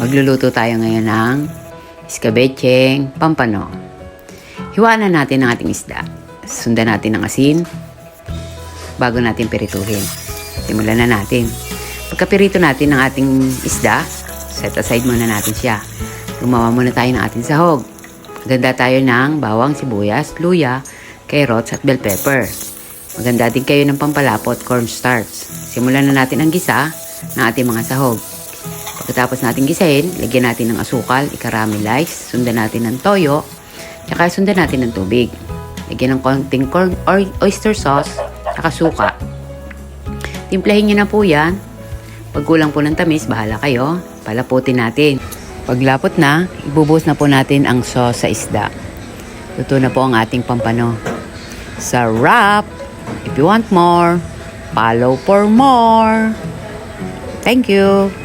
Magluluto tayo ngayon ng iskabetseng pampano. Hiwaan na natin ang ating isda. Sundan natin ang asin bago natin pirituhin. Simulan na natin. Pagkapirito natin ang ating isda, set aside muna natin siya. Gumawa muna tayo ng ating sahog. Maganda tayo ng bawang, sibuyas, luya, carrots at bell pepper. Maganda din kayo ng pampalapot, cornstarch. Simulan na natin ang gisa ng ating mga sahog. Pagkatapos natin gisahin, lagyan natin ng asukal, i-caramelize, sundan natin ng toyo, tsaka sundan natin ng tubig. Lagyan ng konting oyster sauce, tsaka suka. Timplahin nyo na po yan. Pag kulang po ng tamis, bahala kayo. Palaputin natin. Paglapot na, ibubuhos na po natin ang sauce sa isda. Luto na po ang ating pampano. Sarap! If you want more, follow for more. Thank you!